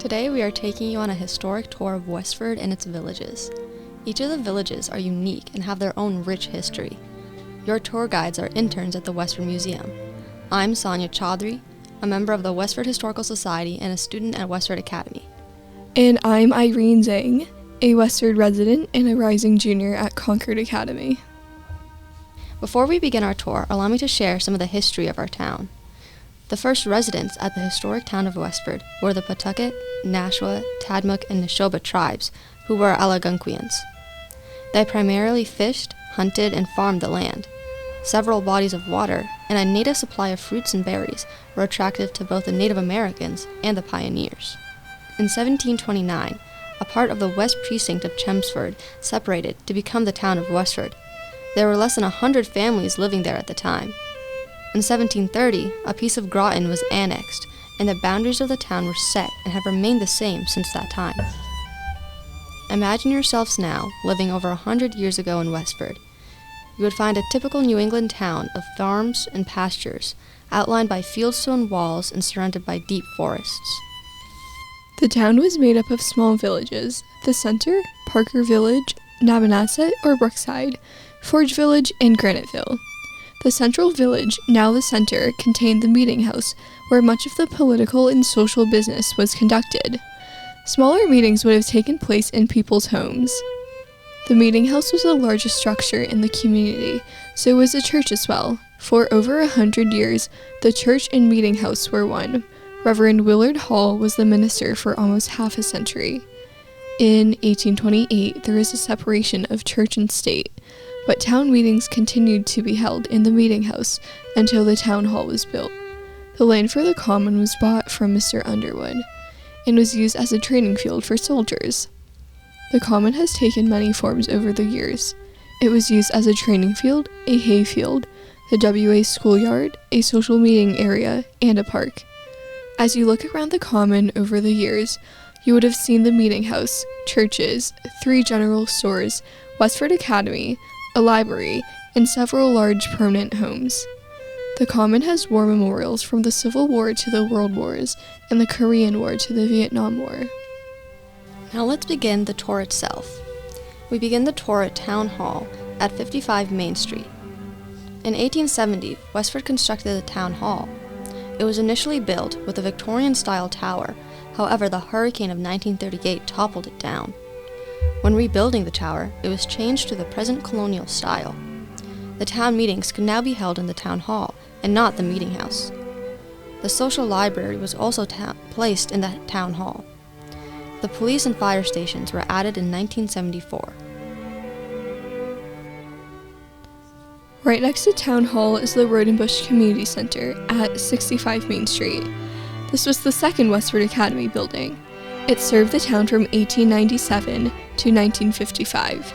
Today we are taking you on a historic tour of Westford and its villages. Each of the villages are unique and have their own rich history. Your tour guides are interns at the Westford Museum. I'm Saniya Choudhry, a member of the Westford Historical Society and a student at Westford Academy. And I'm Irene Zheng, a Westford resident and a rising junior at Concord Academy. Before we begin our tour, allow me to share some of the history of our town. The first residents at the historic town of Westford were the Pawtucket, Nashua, Tiamatke, and Neshoba tribes, who were Algonquians. They primarily fished, hunted, and farmed the land. Several bodies of water and a native supply of fruits and berries were attractive to both the Native Americans and the pioneers. In 1729, a part of the west precinct of Chelmsford separated to become the town of Westford. There were less than 100 families living there at the time. In 1730, a piece of Groton was annexed, and the boundaries of the town were set and have remained the same since that time. Imagine yourselves now living over 100 years ago in Westford. You would find a typical New England town of farms and pastures, outlined by fieldstone walls and surrounded by deep forests. The town was made up of small villages: the Center, Parker Village, Nabanasset or Brookside, Forge Village, and Graniteville. The central village, now the center, contained the meeting house, where much of the political and social business was conducted. Smaller meetings would have taken place in people's homes. The meeting house was the largest structure in the community, so was the church as well. For over 100 years, the church and meeting house were one. Reverend Willard Hall was the minister for almost half a century. In 1828, there was a separation of church and state, but town meetings continued to be held in the meeting house until the town hall was built. The land for the common was bought from Mr. Underwood and was used as a training field for soldiers. The common has taken many forms over the years. It was used as a training field, a hay field, the WA schoolyard, a social meeting area, and a park. As you look around the common over the years, you would have seen the meeting house, churches, 3 general stores, Westford Academy, a library, and several large permanent homes. The common has war memorials from the Civil War to the World Wars and the Korean War to the Vietnam War. Now let's begin the tour itself. We begin the tour at Town Hall at 55 Main Street. In 1870, Westford constructed the Town Hall. It was initially built with a Victorian-style tower. However, the hurricane of 1938 toppled it down. When rebuilding the tower, it was changed to the present colonial style. The town meetings could now be held in the town hall and not the meeting house. The social library was also placed in the town hall. The police and fire stations were added in 1974. Right next to Town Hall is the Road and Bush Community Center at 65 Main Street. This was the second Westford Academy building. It served the town from 1897 to 1955.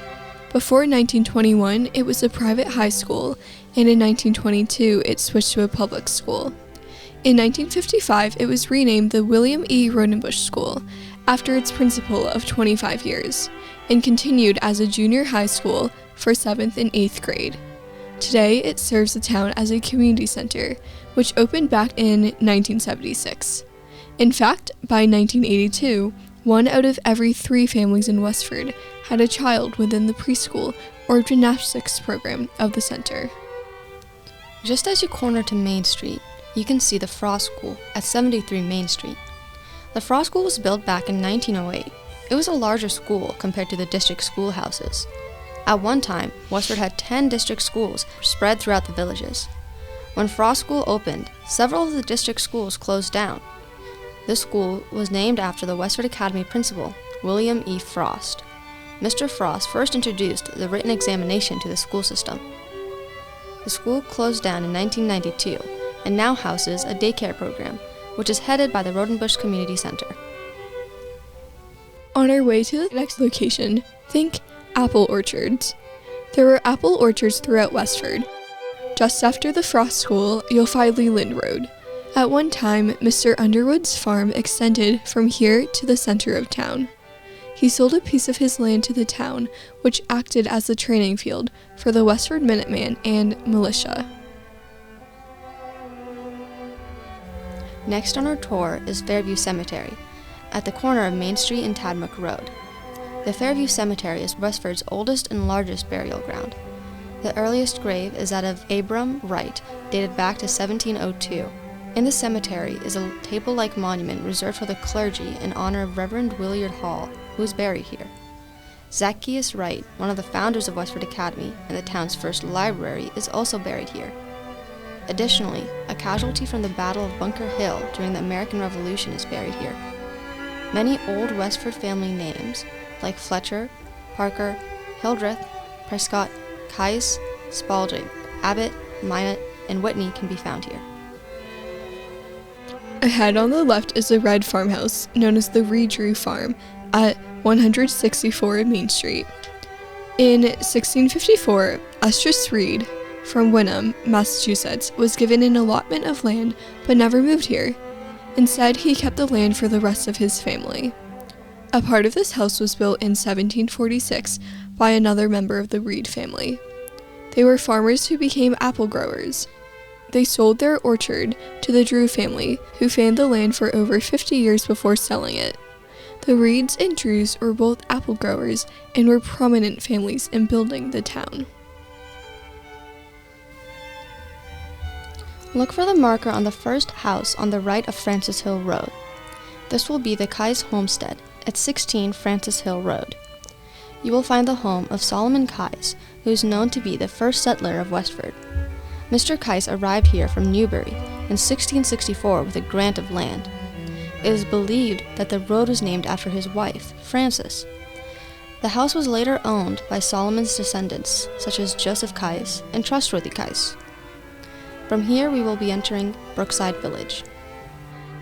Before 1921, it was a private high school, and in 1922, it switched to a public school. In 1955, it was renamed the William E. Rodenbush School, after its principal of 25 years, and continued as a junior high school for 7th and 8th grade. Today, it serves the town as a community center, which opened back in 1976. In fact, by 1982, 1 out of every 3 families in Westford had a child within the preschool or gymnastics program of the center. Just as you corner to Main Street, you can see the Frost School at 73 Main Street. The Frost School was built back in 1908. It was a larger school compared to the district schoolhouses. At one time, Westford had 10 district schools spread throughout the villages. When Frost School opened, several of the district schools closed down. This school was named after the Westford Academy principal, William E. Frost. Mr. Frost first introduced the written examination to the school system. The school closed down in 1992 and now houses a daycare program, which is headed by the Rodenbush Community Center. On our way to the next location, think apple orchards. There were apple orchards throughout Westford. Just after the Frost School, you'll find Leland Road. At one time, Mr. Underwood's farm extended from here to the center of town. He sold a piece of his land to the town, which acted as the training field for the Westford Minutemen and militia. Next on our tour is Fairview Cemetery, at the corner of Main Street and Tadmouth Road. The Fairview Cemetery is Westford's oldest and largest burial ground. The earliest grave is that of Abram Wright, dated back to 1702. In the cemetery is a table-like monument reserved for the clergy in honor of Reverend Willard Hall, who is buried here. Zacchaeus Wright, one of the founders of Westford Academy and the town's first library, is also buried here. Additionally, a casualty from the Battle of Bunker Hill during the American Revolution is buried here. Many old Westford family names, like Fletcher, Parker, Hildreth, Prescott, Kais, Spalding, Abbott, Minot, and Whitney can be found here. Ahead on the left is the red farmhouse, known as the Chouhdry Farm, at 164 Main Street. In 1654, Esdras Reed, from Wynnum, Massachusetts, was given an allotment of land but never moved here. Instead, he kept the land for the rest of his family. A part of this house was built in 1746 by another member of the Reed family. They were farmers who became apple growers. They sold their orchard to the Drew family, who fanned the land for over 50 years before selling it. The Reeds and Drews were both apple growers and were prominent families in building the town. Look for the marker on the first house on the right of Francis Hill Road. This will be the Kais Homestead at 16 Francis Hill Road. You will find the home of Solomon Kais, who is known to be the first settler of Westford. Mr. Kais arrived here from Newbury in 1664 with a grant of land. It is believed that the road was named after his wife, Frances. The house was later owned by Solomon's descendants, such as Joseph Kais and Trustworthy Kais. From here we will be entering Brookside Village.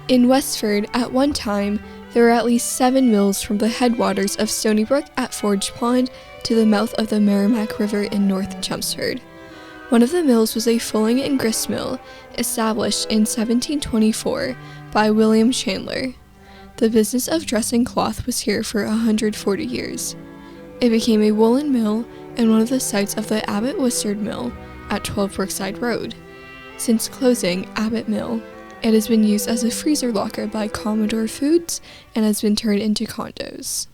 In Westford, at one time, there were at least 7 mills from the headwaters of Stony Brook at Forge Pond to the mouth of the Merrimack River in North Chelmsford. One of the mills was a fulling and grist mill, established in 1724 by William Chandler. The business of dressing cloth was here for 140 years. It became a woolen mill and one of the sites of the Abbot Mill at 12 Brookside Road. Since closing Abbot Mill, it has been used as a freezer locker by Commodore Foods and has been turned into condos.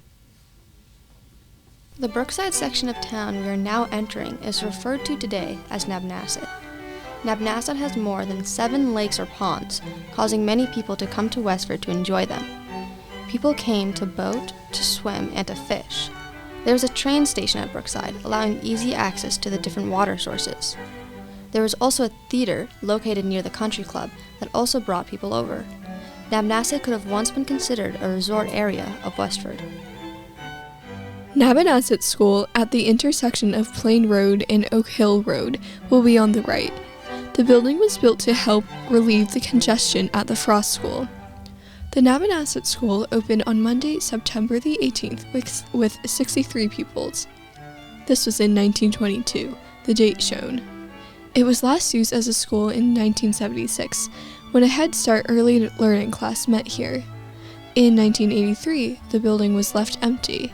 The Brookside section of town we are now entering is referred to today as Nabnasset. Nabnasset has more than 7 lakes or ponds, causing many people to come to Westford to enjoy them. People came to boat, to swim, and to fish. There is a train station at Brookside, allowing easy access to the different water sources. There was also a theater located near the country club that also brought people over. Nabnasset could have once been considered a resort area of Westford. Nabonasset School at the intersection of Plain Road and Oak Hill Road will be on the right. The building was built to help relieve the congestion at the Frost School. The Nabonasset School opened on Monday, September the 18th with 63 pupils. This was in 1922, the date shown. It was last used as a school in 1976, when a Head Start early learning class met here. In 1983, the building was left empty.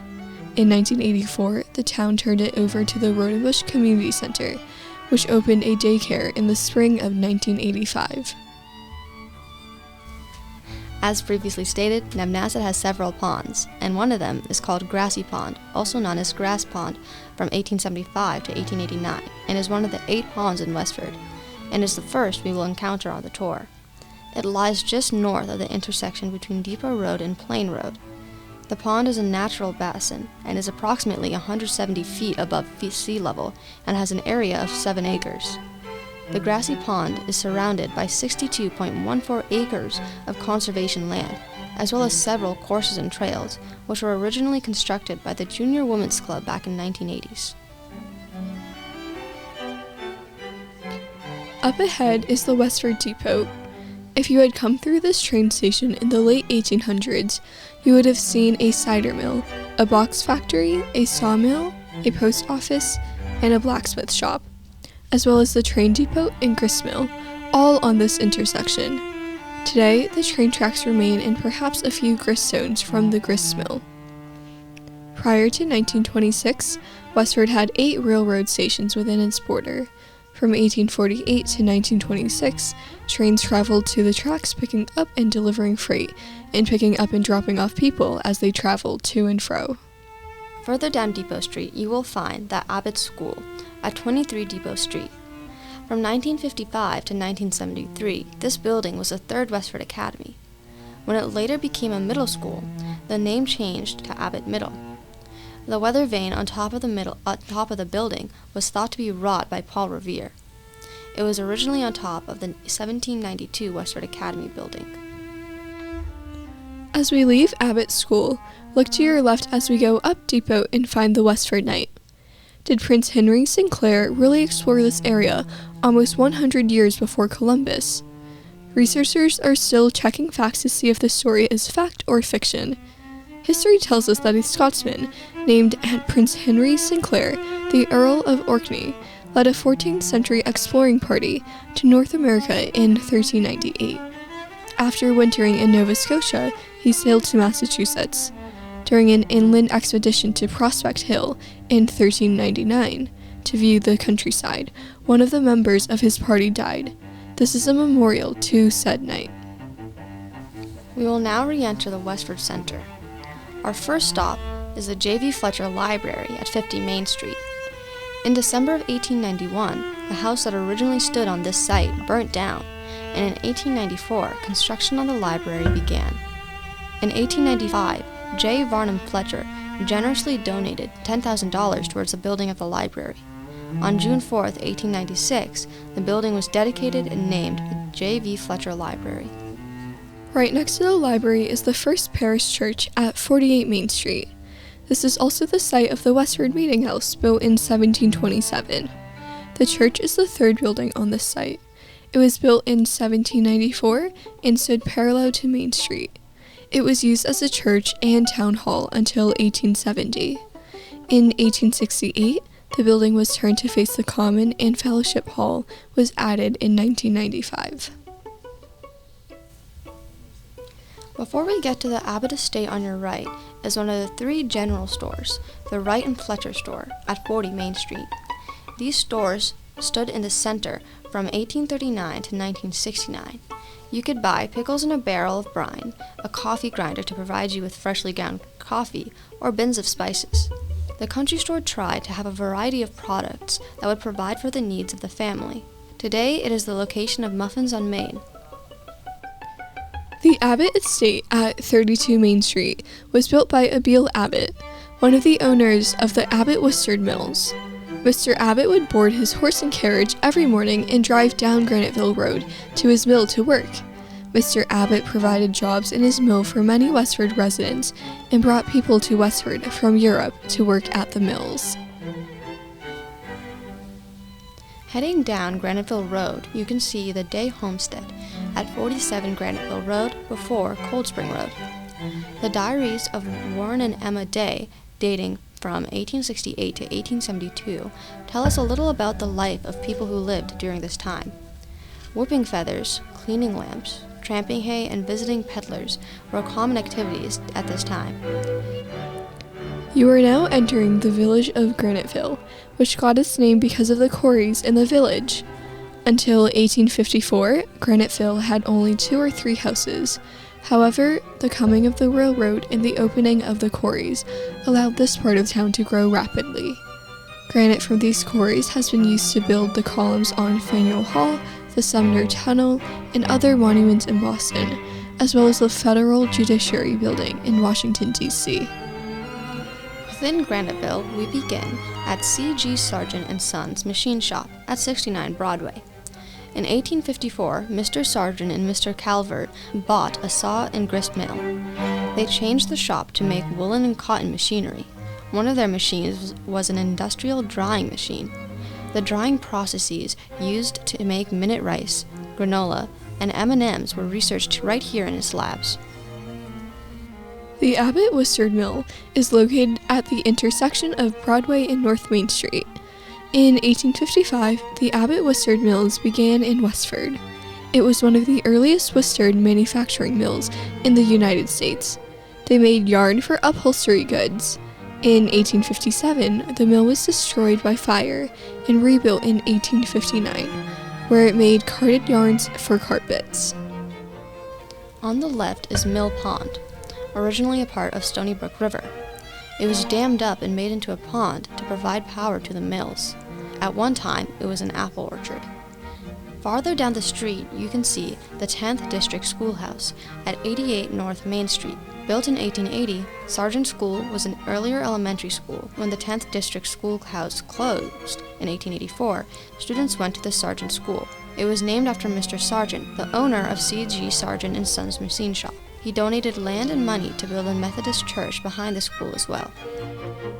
In 1984, the town turned it over to the Rodenbush Community Center, which opened a daycare in the spring of 1985. As previously stated, Nabnasset has several ponds, and one of them is called Grassy Pond, also known as Grass Pond, from 1875 to 1889, and is one of the 8 ponds in Westford, and is the first we will encounter on the tour. It lies just north of the intersection between Depot Road and Plain Road. The pond is a natural basin and is approximately 170 feet above sea level and has an area of 7 acres. The Grassy Pond is surrounded by 62.14 acres of conservation land, as well as several courses and trails, which were originally constructed by the Junior Women's Club back in the 1980s. Up ahead is the Westford Depot. If you had come through this train station in the late 1800s, you would have seen a cider mill, a box factory, a sawmill, a post office, and a blacksmith shop, as well as the train depot and grist mill, all on this intersection. Today, the train tracks remain and perhaps a few grist stones from the grist mill. Prior to 1926, Westford had 8 railroad stations within its border. From 1848 to 1926, trains traveled to the tracks picking up and delivering freight, and picking up and dropping off people as they traveled to and fro. Further down Depot Street, you will find the Abbot School at 23 Depot Street. From 1955 to 1973, this building was the third Westford Academy. When it later became a middle school, the name changed to Abbot Mill. The weather vane on top of the building was thought to be wrought by Paul Revere. It was originally on top of the 1792 Westford Academy building. As we leave Abbot School, look to your left as we go up Depot and find the Westford Knight. Did Prince Henry Sinclair really explore this area almost 100 years before Columbus? Researchers are still checking facts to see if the story is fact or fiction. History tells us that a Scotsman named Prince Henry Sinclair, the Earl of Orkney, led a 14th century exploring party to North America in 1398. After wintering in Nova Scotia, he sailed to Massachusetts. During an inland expedition to Prospect Hill in 1399 to view the countryside, one of the members of his party died. This is a memorial to said knight. We will now re-enter the Westford Center. Our first stop is the J.V. Fletcher Library at 50 Main Street. In December of 1891, the house that originally stood on this site burnt down, and in 1894, construction on the library began. In 1895, J. Varnum Fletcher generously donated $10,000 towards the building of the library. On June 4, 1896, the building was dedicated and named the J.V. Fletcher Library. Right next to the library is the First Parish Church at 48 Main Street. This is also the site of the Westford Meeting House, built in 1727. The church is the third building on this site. It was built in 1794 and stood parallel to Main Street. It was used as a church and town hall until 1870. In 1868, the building was turned to face the Common, and Fellowship Hall was added in 1995. Before we get to the Abbot Estate on your right is one of the three general stores, the Wright and Fletcher store at 40 Main Street. These stores stood in the center from 1839 to 1969. You could buy pickles in a barrel of brine, a coffee grinder to provide you with freshly ground coffee, or bins of spices. The country store tried to have a variety of products that would provide for the needs of the family. Today, it is the location of Muffins on Main. The Abbot Estate at 32 Main Street was built by Abiel Abbott, one of the owners of the Abbot Westford Mills. Mr. Abbott would board his horse and carriage every morning and drive down Graniteville Road to his mill to work. Mr. Abbott provided jobs in his mill for many Westford residents and brought people to Westford from Europe to work at the mills. Heading down Graniteville Road, you can see the Day Homestead at 47 Graniteville Road before Cold Spring Road. The diaries of Warren and Emma Day, dating from 1868 to 1872, tell us a little about the life of people who lived during this time. Whipping feathers, cleaning lamps, tramping hay, and visiting peddlers were common activities at this time. You are now entering the village of Graniteville, which got its name because of the quarries in the village. Until 1854, Graniteville had only 2 or 3 houses. However, the coming of the railroad and the opening of the quarries allowed this part of town to grow rapidly. Granite from these quarries has been used to build the columns on Faneuil Hall, the Sumner Tunnel, and other monuments in Boston, as well as the Federal Judiciary Building in Washington, D.C. Within Graniteville, we begin at C.G. Sargent and Sons Machine Shop at 69 Broadway. In 1854, Mr. Sargent and Mr. Calvert bought a saw and grist mill. They changed the shop to make woolen and cotton machinery. One of their machines was an industrial drying machine. The drying processes used to make minute rice, granola, and M&Ms were researched right here in its labs. The Abbot Westford Mill is located at the intersection of Broadway and North Main Street. In 1855, the Abbot Westford Mills began in Westford. It was one of the earliest Westford manufacturing mills in the United States. They made yarn for upholstery goods, In 1857, the mill was destroyed by fire and rebuilt in 1859, where it made carded yarns for carpets. On the left is Mill Pond, originally a part of Stony Brook River. It was dammed up and made into a pond to provide power to the mills. At one time, it was an apple orchard. Farther down the street, you can see the 10th District Schoolhouse at 88 North Main Street. Built in 1880, Sargent School was an earlier elementary school. When the 10th District Schoolhouse closed in 1884, students went to the Sargent School. It was named after Mr. Sargent, the owner of C.G. Sargent and Sons Machine Shop. He donated land and money to build a Methodist church behind the school as well.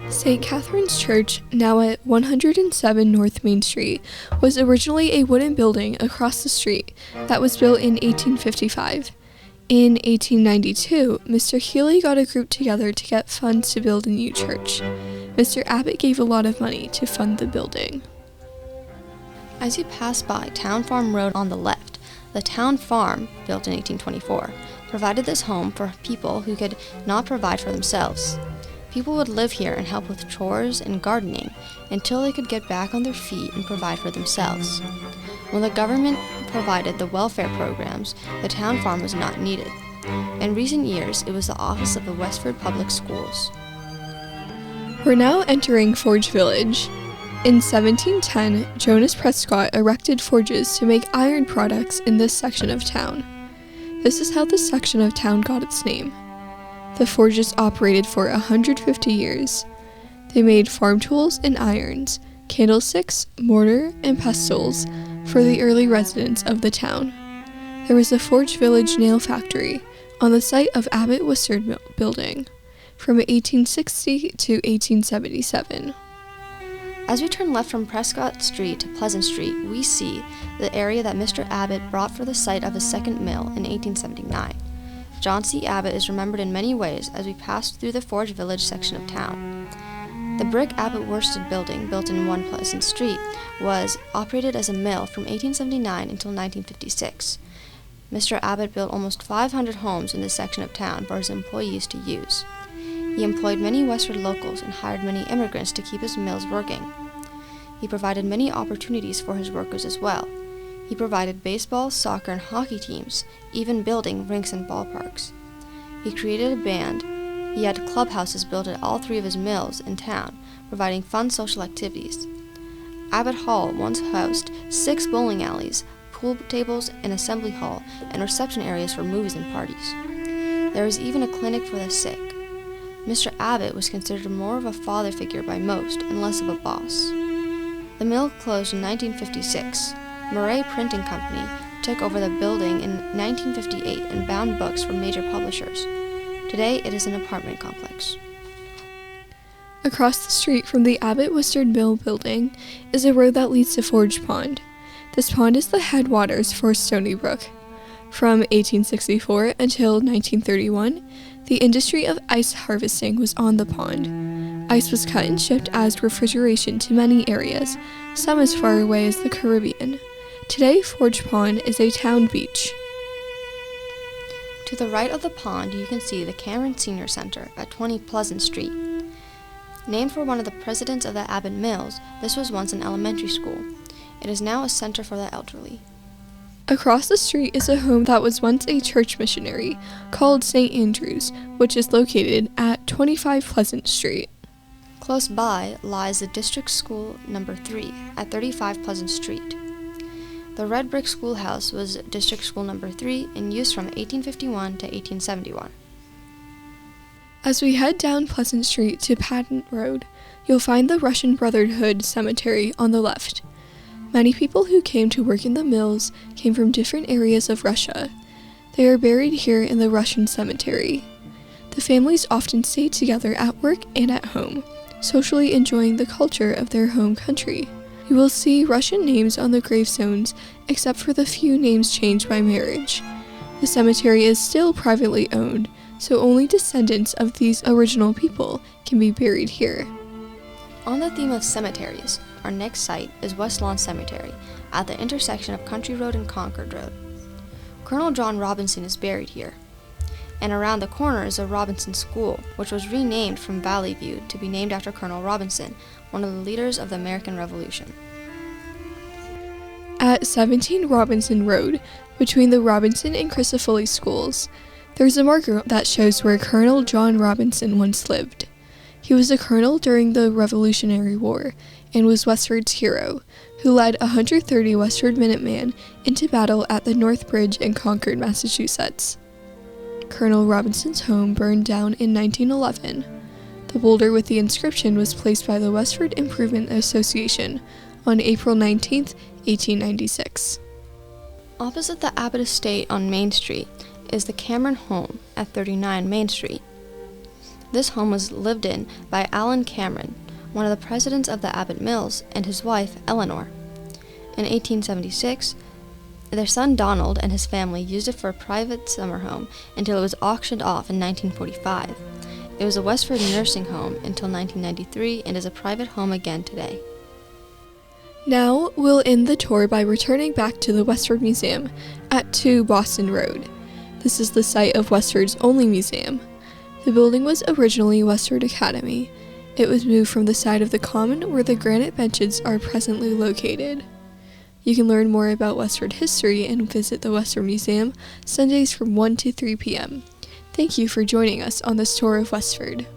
St. Catherine's Church, now at 107 North Main Street, was originally a wooden building across the street that was built in 1855. In 1892, Mr. Healy got a group together to get funds to build a new church. Mr. Abbott gave a lot of money to fund the building. As you pass by Town Farm Road on the left, the Town Farm, built in 1824, provided this home for people who could not provide for themselves. People would live here and help with chores and gardening until they could get back on their feet and provide for themselves. When the government provided the welfare programs, the town farm was not needed. In recent years, it was the office of the Westford Public Schools. We're now entering Forge Village. In 1710, Jonas Prescott erected forges to make iron products in this section of town. This is how this section of town got its name. The forges operated for 150 years. They made farm tools and irons, candlesticks, mortar, and pestles for the early residents of the town. There was a Forge Village nail factory on the site of Abbot Mill building from 1860 to 1877. As we turn left from Prescott Street to Pleasant Street, we see the area that Mr. Abbott bought for the site of his second mill in 1879. John C. Abbott is remembered in many ways as we pass through the Forge Village section of town. The brick Abbott Worsted building, built in 1 Pleasant Street, was operated as a mill from 1879 until 1956. Mr. Abbott built almost 500 homes in this section of town for his employees to use. He employed many Westford locals and hired many immigrants to keep his mills working. He provided many opportunities for his workers as well. He provided baseball, soccer, and hockey teams, even building rinks and ballparks. He created a band. He had clubhouses built at all 3 of his mills in town, providing fun social activities. Abbott Hall once housed 6 bowling alleys, pool tables, an assembly hall, and reception areas for movies and parties. There was even a clinic for the sick. Mr. Abbott was considered more of a father figure by most and less of a boss. The mill closed in 1956. Murray Printing Company took over the building in 1958 and bound books for major publishers. Today, it is an apartment complex. Across the street from the Abbott Worsted Mill building is a road that leads to Forge Pond. This pond is the headwaters for Stony Brook. From 1864 until 1931, the industry of ice harvesting was on the pond. Ice was cut and shipped as refrigeration to many areas, some as far away as the Caribbean. Today, Forge Pond is a town beach. To the right of the pond, you can see the Cameron Senior Center at 20 Pleasant Street. Named for one of the presidents of the Abbot Mills, this was once an elementary school. It is now a center for the elderly. Across the street is a home that was once a church missionary called St. Andrew's, which is located at 25 Pleasant Street. Close by lies the District School No. 3 at 35 Pleasant Street. The red brick schoolhouse was District School No. 3 in use from 1851 to 1871. As we head down Pleasant Street to Patent Road, you'll find the Russian Brotherhood Cemetery on the left. Many people who came to work in the mills came from different areas of Russia. They are buried here in the Russian cemetery. The families often stayed together at work and at home, socially enjoying the culture of their home country. You will see Russian names on the gravestones, except for the few names changed by marriage. The cemetery is still privately owned, so only descendants of these original people can be buried here. On the theme of cemeteries, our next site is Westlawn Cemetery, at the intersection of Country Road and Concord Road. Colonel John Robinson is buried here. and around the corner is a Robinson School, which was renamed from Valley View to be named after Colonel Robinson, one of the leaders of the American Revolution. At 17 Robinson Road, between the Robinson and Crisafulli schools, there's a marker that shows where Colonel John Robinson once lived. He was a colonel during the Revolutionary War and was Westford's hero, who led 130 Westford Minutemen into battle at the North Bridge in Concord, Massachusetts. Colonel Robinson's home burned down in 1911. The boulder with the inscription was placed by the Westford Improvement Association on April 19, 1896. Opposite the Abbot Estate on Main Street is the Cameron home at 39 Main Street. This home was lived in by Allen Cameron, one of the presidents of the Abbot Mills, and his wife, Eleanor. In 1876, their son Donald and his family used it for a private summer home until it was auctioned off in 1945. It was a Westford nursing home until 1993 and is a private home again today. Now, we'll end the tour by returning back to the Westford Museum at 2 Boston Road. This is the site of Westford's only museum. The building was originally Westford Academy. It was moved from the side of the common where the granite benches are presently located. You can learn more about Westford history and visit the Westford Museum Sundays from 1 to 3 p.m. Thank you for joining us on this tour of Westford.